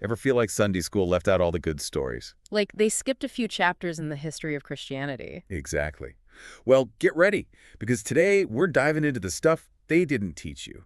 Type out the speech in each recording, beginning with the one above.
Ever feel like Sunday school left out all the good stories? Like, they skipped a few chapters in the history of Christianity. Exactly. Well, get ready, because today we're diving into the stuff they didn't teach you.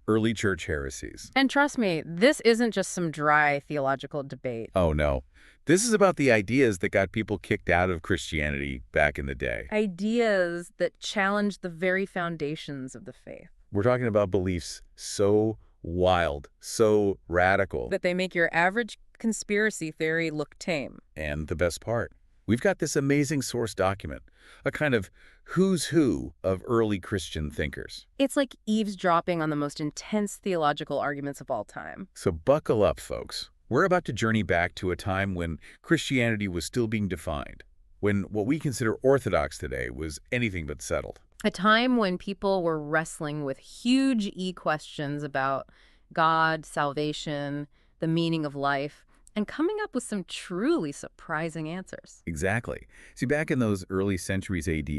Early church heresies. And trust me, this isn't just some dry theological debate. Oh no. This is about the ideas that got people kicked out of Christianity back in the day. Ideas that challenge the very foundations of the faith. We're talking about beliefs so wild, so radical. That they make your average conspiracy theory look tame. And the best part, we've got this amazing source document, a kind of who's who of early Christian thinkers. It's like eavesdropping on the most intense theological arguments of all time. So buckle up, folks. We're about to journey back to a time when Christianity was still being defined, when what we consider orthodox today was anything but settled. A time when people were wrestling with huge questions about God, salvation, the meaning of life, and coming up with some truly surprising answers. Exactly. See, back in those early centuries AD,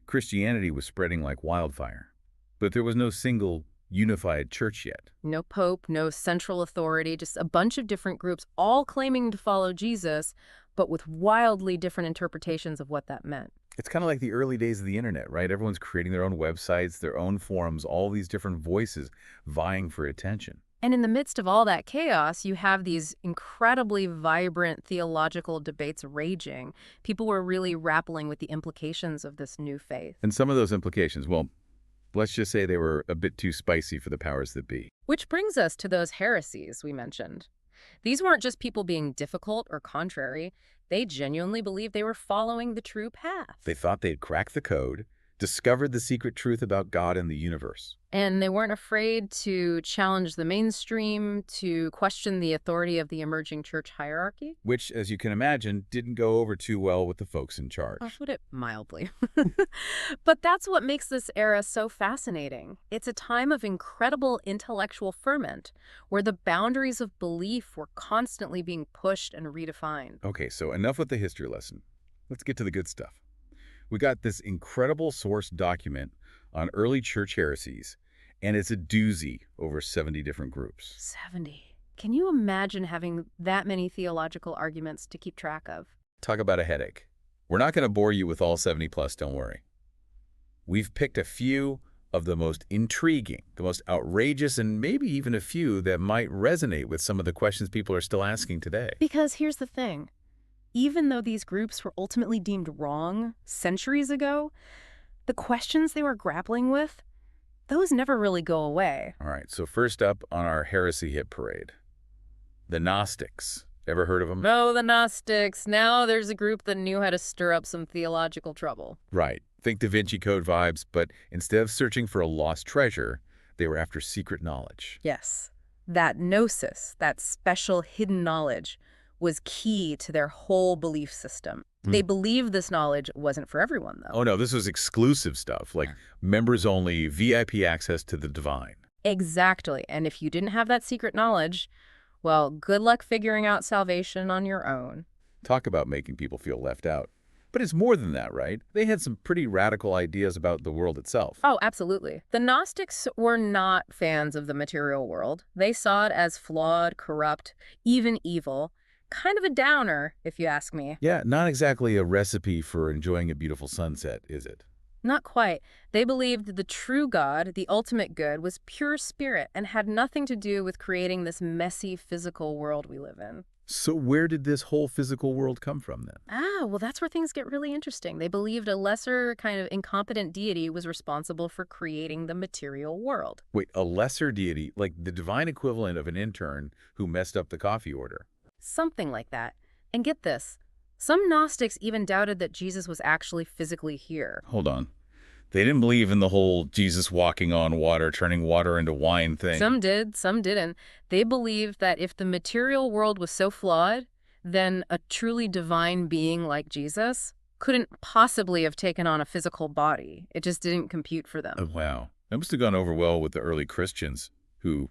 Christianity was spreading like wildfire. But there was no single unified church yet. No pope, no central authority, just a bunch of different groups all claiming to follow Jesus, but with wildly different interpretations of what that meant. It's kind of like the early days of the internet, right? Everyone's creating their own websites, their own forums, all these different voices vying for attention. And in the midst of all that chaos, you have these incredibly vibrant theological debates raging. People were really grappling with the implications of this new faith. And some of those implications, well, let's just say they were a bit too spicy for the powers that be. Which brings us to those heresies we mentioned. These weren't just people being difficult or contrary. They genuinely believed they were following the true path. They thought they'd cracked the code, discovered the secret truth about God and the universe. And they weren't afraid to challenge the mainstream, to question the authority of the emerging church hierarchy. Which, as you can imagine, didn't go over too well with the folks in charge. I'll put it mildly. But that's what makes this era so fascinating. It's a time of incredible intellectual ferment, where the boundaries of belief were constantly being pushed and redefined. Okay, so enough with the history lesson. Let's get to the good stuff. We got this incredible source document on early church heresies, and it's a doozy over 70 different groups. 70. Can you imagine having that many theological arguments to keep track of? Talk about a headache. We're not going to bore you with all 70 plus, don't worry. We've picked a few of the most intriguing, the most outrageous, and maybe even a few that might resonate with some of the questions people are still asking today. Because here's the thing. Even though these groups were ultimately deemed wrong centuries ago, the questions they were grappling with, those never really go away. All right, so first up on our heresy hit parade, the Gnostics. Ever heard of them? Oh, the Gnostics. Now there's a group that knew how to stir up some theological trouble. Right. Think Da Vinci Code vibes, but instead of searching for a lost treasure, they were after secret knowledge. Yes. That gnosis, that special hidden knowledge, was key to their whole belief system. They believed this knowledge wasn't for everyone, though. Oh, no, this was exclusive stuff, like members only, VIP access to the divine. Exactly. And if you didn't have that secret knowledge, well, good luck figuring out salvation on your own. Talk about making people feel left out. But it's more than that, right? They had some pretty radical ideas about the world itself. Oh, absolutely. The Gnostics were not fans of the material world. They saw it as flawed, corrupt, even evil. Kind of a downer, if you ask me. Yeah, not exactly a recipe for enjoying a beautiful sunset, is it? Not quite. They believed the true God, the ultimate good, was pure spirit and had nothing to do with creating this messy physical world we live in. So where did this whole physical world come from then? Well, that's where things get really interesting. They believed a lesser kind of incompetent deity was responsible for creating the material world. Wait, a lesser deity, like the divine equivalent of an intern who messed up the coffee order. Something like that. And get this, some Gnostics even doubted that Jesus was actually physically here. Hold on. They didn't believe in the whole Jesus walking on water, turning water into wine thing. Some did, some didn't. They believed that if the material world was so flawed, then a truly divine being like Jesus couldn't possibly have taken on a physical body. It just didn't compute for them. Oh, wow. That must have gone over well with the early Christians who,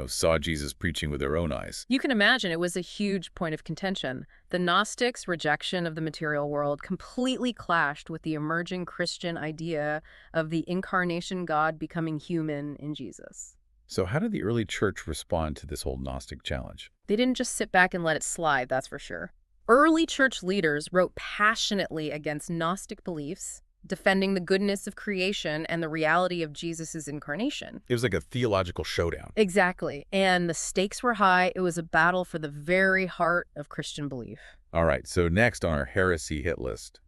saw Jesus preaching with their own eyes. You can imagine it was a huge point of contention. The Gnostics' rejection of the material world completely clashed with the emerging Christian idea of the incarnation God becoming human in Jesus. So how did the early church respond to this whole Gnostic challenge? They didn't just sit back and let it slide, that's for sure. Early church leaders wrote passionately against Gnostic beliefs, defending the goodness of creation and the reality of Jesus' incarnation. It was like a theological showdown. Exactly. And the stakes were high. It was a battle for the very heart of Christian belief. All right, so next on our heresy hit list,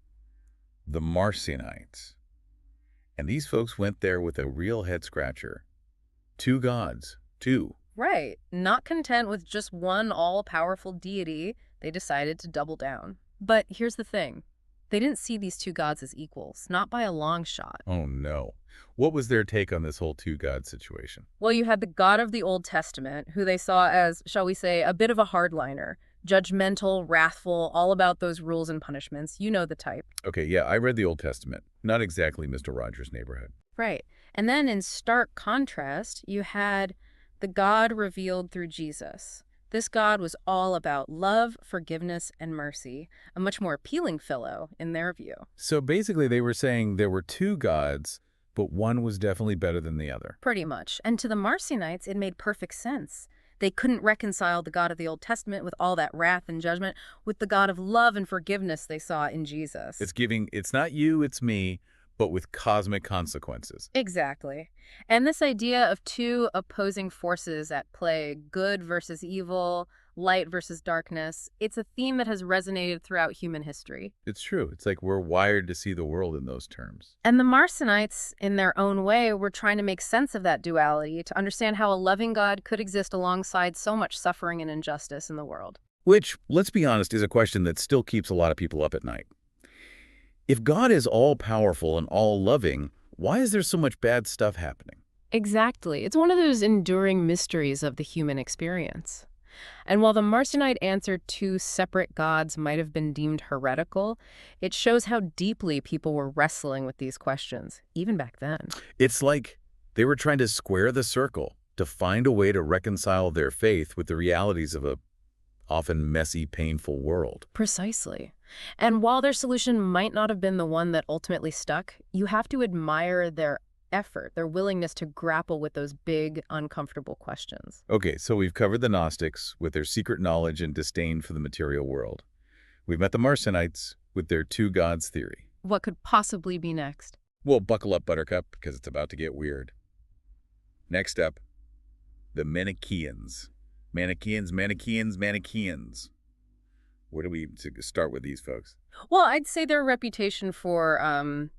the Marcionites. And these folks went there with a real head-scratcher. Two gods. Two. Right. Not content with just one all-powerful deity, they decided to double down. But here's the thing. They didn't see these two gods as equals, not by a long shot. Oh, no. What was their take on this whole two-god situation? Well, you had the God of the Old Testament, who they saw as, shall we say, a bit of a hardliner, judgmental, wrathful, all about those rules and punishments. You know the type. Okay, yeah, I read the Old Testament. Not exactly Mr. Rogers' neighborhood. Right. And then in stark contrast, you had the God revealed through Jesus. This God was all about love, forgiveness, and mercy, a much more appealing fellow in their view. So basically they were saying there were two gods, but one was definitely better than the other. Pretty much. And to the Marcionites, it made perfect sense. They couldn't reconcile the God of the Old Testament with all that wrath and judgment with the God of love and forgiveness they saw in Jesus. It's not you, it's me, but with cosmic consequences. Exactly. And this idea of two opposing forces at play, good versus evil, light versus darkness, it's a theme that has resonated throughout human history. It's true. It's like we're wired to see the world in those terms. And the Marcionites, in their own way, were trying to make sense of that duality, to understand how a loving God could exist alongside so much suffering and injustice in the world. Which, let's be honest, is a question that still keeps a lot of people up at night. If God is all-powerful and all-loving, why is there so much bad stuff happening? Exactly. It's one of those enduring mysteries of the human experience. And while the Marcionite answer two separate gods might have been deemed heretical, it shows how deeply people were wrestling with these questions, even back then. It's like they were trying to square the circle, to find a way to reconcile their faith with the realities of a often messy, painful world. Precisely. And while their solution might not have been the one that ultimately stuck, you have to admire their effort, their willingness to grapple with those big, uncomfortable questions. Okay, so we've covered the Gnostics with their secret knowledge and disdain for the material world. We've met the Marcionites with their two gods theory. What could possibly be next? Well, buckle up, Buttercup, because it's about to get weird. Next up, the Manichaeans. Manichaeans. Where do we start with these folks? Well, I'd say their reputation for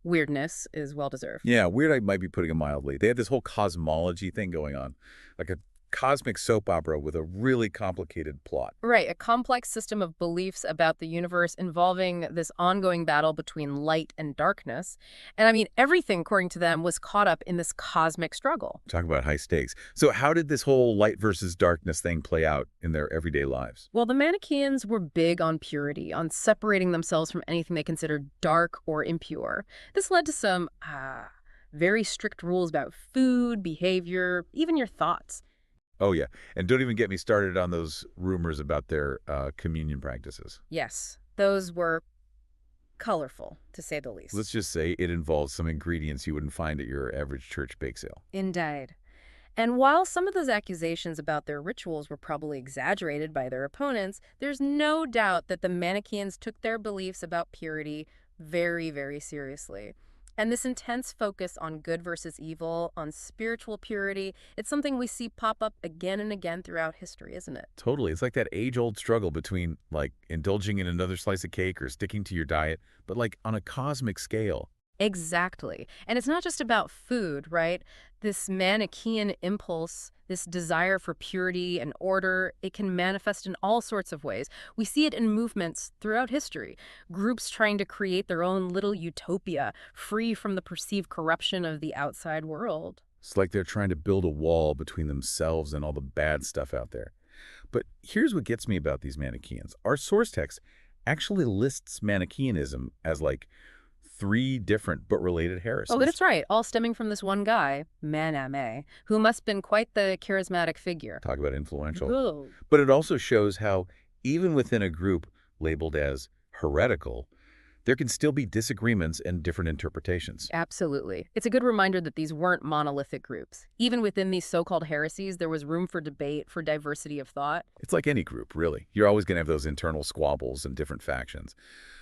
weirdness is well-deserved. Yeah, weird I might be putting it mildly. They had this whole cosmology thing going on, like a cosmic soap opera with a really complicated plot. Right, a complex system of beliefs about the universe involving this ongoing battle between light and darkness. And I mean, everything, according to them, was caught up in this cosmic struggle. Talk about high stakes. So how did this whole light versus darkness thing play out in their everyday lives? Well, the Manichaeans were big on purity, on separating themselves from anything they considered dark or impure. This led to some very strict rules about food, behavior, even your thoughts. Oh, yeah. And don't even get me started on those rumors about their communion practices. Yes, those were colorful, to say the least. Let's just say it involves some ingredients you wouldn't find at your average church bake sale. Indeed. And while some of those accusations about their rituals were probably exaggerated by their opponents, there's no doubt that the Manichaeans took their beliefs about purity very, very seriously. And this intense focus on good versus evil, on spiritual purity, it's something we see pop up again and again throughout history, isn't it? Totally. It's like that age-old struggle between, like, indulging in another slice of cake or sticking to your diet, but, like, on a cosmic scale. Exactly. And it's not just about food, right? This Manichaean impulse, this desire for purity and order, it can manifest in all sorts of ways. We see it in movements throughout history. Groups trying to create their own little utopia, free from the perceived corruption of the outside world. It's like they're trying to build a wall between themselves and all the bad stuff out there. But here's what gets me about these Manichaeans. Our source text actually lists Manichaeanism as, like, 3 different but related heresies. Oh, that's right. All stemming from this one guy, Maname, who must have been quite the charismatic figure. Talk about influential. Ooh. But it also shows how, even within a group labeled as heretical, there can still be disagreements and different interpretations. Absolutely. It's a good reminder that these weren't monolithic groups. Even within these so-called heresies, there was room for debate, for diversity of thought. It's like any group, really. You're always going to have those internal squabbles and different factions.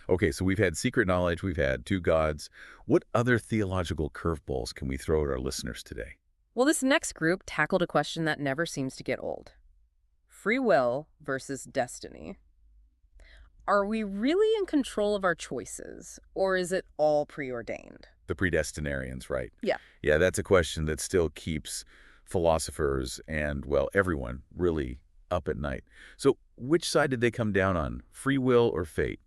Okay, so we've had secret knowledge, we've had two gods. What other theological curveballs can we throw at our listeners today? Well, this next group tackled a question that never seems to get old. Free will versus destiny. Are we really in control of our choices, or is it all preordained? The predestinarians, right? Yeah. Yeah, that's a question that still keeps philosophers and, well, everyone really up at night. So which side did they come down on, free will or fate?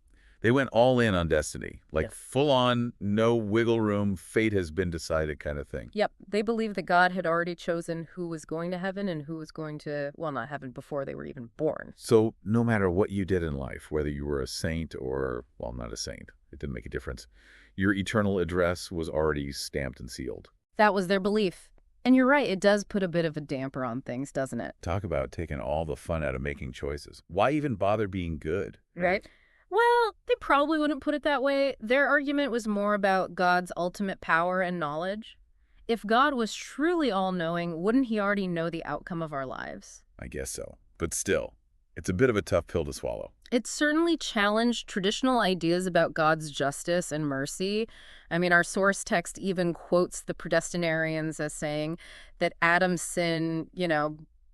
They went all in on destiny, like Yes. full on, no wiggle room, fate has been decided kind of thing. Yep, they believed that God had already chosen who was going to heaven and who was going to, well, not heaven before they were even born. So no matter what you did in life, whether you were a saint or, well, not a saint, it didn't make a difference. Your eternal address was already stamped and sealed. That was their belief. And you're right, it does put a bit of a damper on things, doesn't it? Talk about taking all the fun out of making choices. Why even bother being good? Right? Well, they probably wouldn't put it that way. Their argument was more about God's ultimate power and knowledge. If God was truly all-knowing, wouldn't he already know the outcome of our lives? I guess so. But still, it's a bit of a tough pill to swallow. It certainly challenged traditional ideas about God's justice and mercy. I mean, our source text even quotes the Predestinarians as saying that Adam's sin,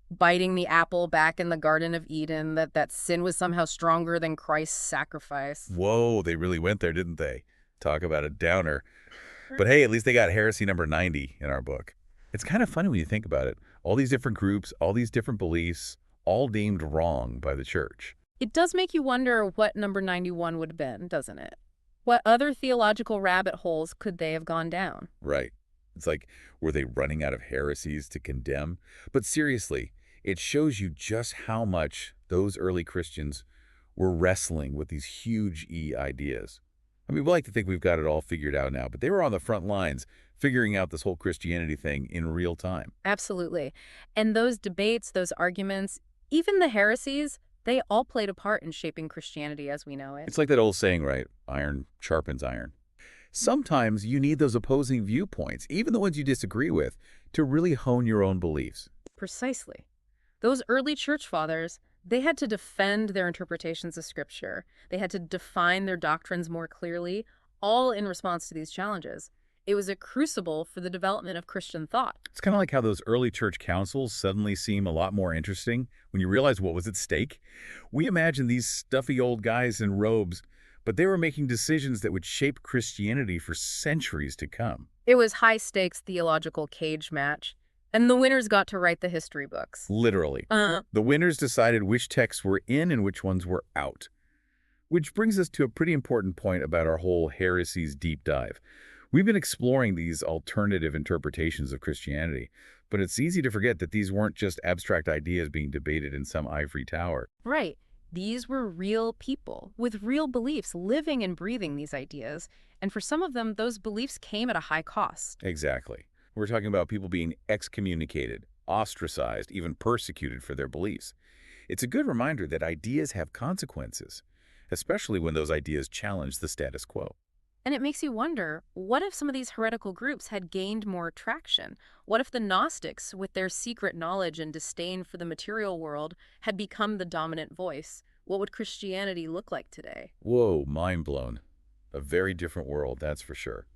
biting the apple back in the Garden of Eden, that sin was somehow stronger than Christ's sacrifice. Whoa, they really went there, didn't they? Talk about a downer. But hey, at least they got heresy number 90 in our book. It's kind of funny when you think about it. All these different groups, all these different beliefs, all deemed wrong by the church. It does make you wonder what number 91 would have been, doesn't it? What other theological rabbit holes could they have gone down? Right. It's like, were they running out of heresies to condemn? But seriously, it shows you just how much those early Christians were wrestling with these huge ideas. I mean, we like to think we've got it all figured out now, but they were on the front lines figuring out this whole Christianity thing in real time. Absolutely. And those debates, those arguments, even the heresies, they all played a part in shaping Christianity as we know it. It's like that old saying, right? Iron sharpens iron. Sometimes you need those opposing viewpoints, even the ones you disagree with, to really hone your own beliefs. Precisely. Those early church fathers, they had to defend their interpretations of Scripture. They had to define their doctrines more clearly, all in response to these challenges. It was a crucible for the development of Christian thought. It's kind of like how those early church councils suddenly seem a lot more interesting when you realize what was at stake. We imagine these stuffy old guys in robes, but they were making decisions that would shape Christianity for centuries to come. It was high-stakes theological cage match, and the winners got to write the history books. Literally. The winners decided which texts were in and which ones were out. Which brings us to a pretty important point about our whole heresies deep dive. We've been exploring these alternative interpretations of Christianity, but it's easy to forget that these weren't just abstract ideas being debated in some ivory tower. Right. These were real people with real beliefs living and breathing these ideas, and for some of them, those beliefs came at a high cost. Exactly. We're talking about people being excommunicated, ostracized, even persecuted for their beliefs. It's a good reminder that ideas have consequences, especially when those ideas challenge the status quo. And it makes you wonder, what if some of these heretical groups had gained more traction? What if the Gnostics, with their secret knowledge and disdain for the material world, had become the dominant voice? What would Christianity look like today? Whoa, mind blown. A very different world, that's for sure.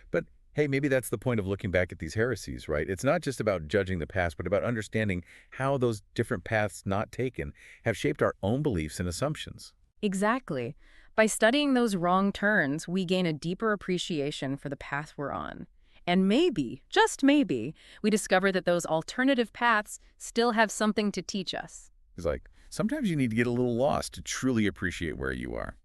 But hey, maybe that's the point of looking back at these heresies, right? It's not just about judging the past, but about understanding how those different paths not taken have shaped our own beliefs and assumptions. Exactly. By studying those wrong turns, we gain a deeper appreciation for the path we're on. And maybe, just maybe, we discover that those alternative paths still have something to teach us. It's like, sometimes you need to get a little lost to truly appreciate where you are.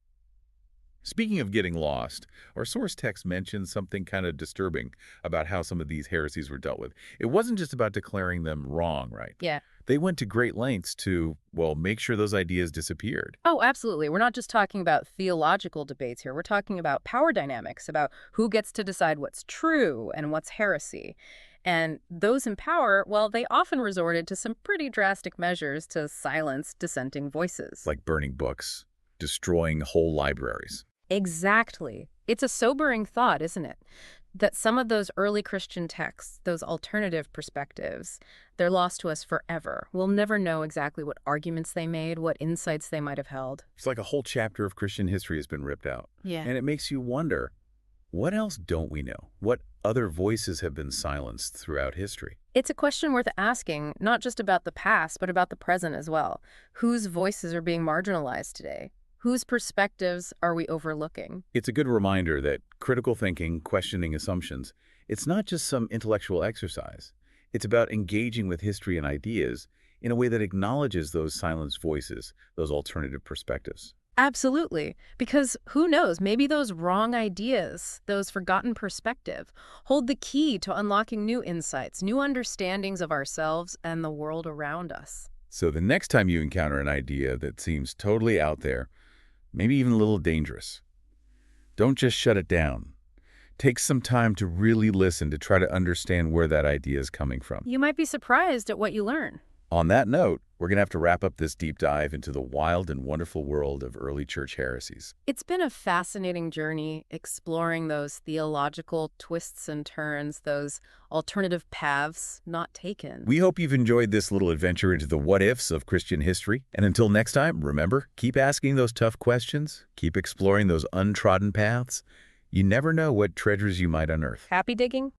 Speaking of getting lost, our source text mentions something kind of disturbing about how some of these heresies were dealt with. It wasn't just about declaring them wrong, right? Yeah. They went to great lengths to, well, make sure those ideas disappeared. Oh, absolutely. We're not just talking about theological debates here. We're talking about power dynamics, about who gets to decide what's true and what's heresy. And those in power, well, they often resorted to some pretty drastic measures to silence dissenting voices. Like burning books, destroying whole libraries. Exactly. It's a sobering thought, isn't it? That some of those early Christian texts, those alternative perspectives, they're lost to us forever. We'll never know exactly what arguments they made, what insights they might have held. It's like a whole chapter of Christian history has been ripped out. Yeah. And it makes you wonder, what else don't we know? What other voices have been silenced throughout history? It's a question worth asking, not just about the past, but about the present as well. Whose voices are being marginalized today? Whose perspectives are we overlooking? It's a good reminder that critical thinking, questioning assumptions, it's not just some intellectual exercise. It's about engaging with history and ideas in a way that acknowledges those silenced voices, those alternative perspectives. Absolutely. Because who knows, maybe those wrong ideas, those forgotten perspective, hold the key to unlocking new insights, new understandings of ourselves and the world around us. So the next time you encounter an idea that seems totally out there, maybe even a little dangerous, don't just shut it down. Take some time to really listen to try to understand where that idea is coming from. You might be surprised at what you learn. On that note, we're going to have to wrap up this deep dive into the wild and wonderful world of early church heresies. It's been a fascinating journey exploring those theological twists and turns, those alternative paths not taken. We hope you've enjoyed this little adventure into the what-ifs of Christian history. And until next time, remember, keep asking those tough questions, keep exploring those untrodden paths. You never know what treasures you might unearth. Happy digging?